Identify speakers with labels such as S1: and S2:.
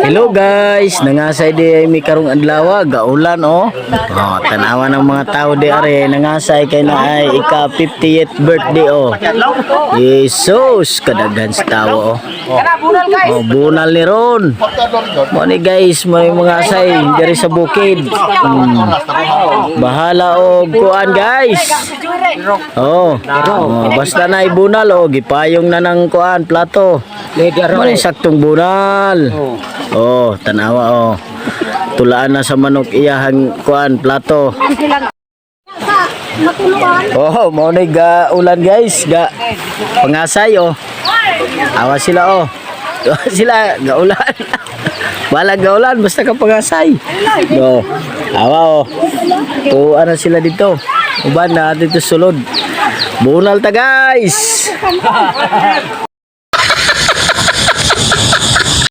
S1: Hello guys, nangasay di ay may karong adlaw, gaulan oh. Oh, tanawa ng mga tao di are nangasay kay na ay ika 50th birthday oh. Jesus, kadaghan sa tao oh. Oh, bunal ni ron. Mo ni guys, may mga asay diri sa bukid. Bahala og kuan guys. Oh, basta na ibunal oh, gipayong na ng kuan plato. Mali saktong bunal. Oh, tanawa oh. Tulaan na sa manok iyahang kuan plato. Oh, mo ni ga ulan guys, ga pangasay oh. Awa sila oh. Awa sila ga ulan. Wala ga ulan basta ka pangasay. No. Awa oh. Tuwa na sila dito. Uban na dito sulod. Bunal ta guys.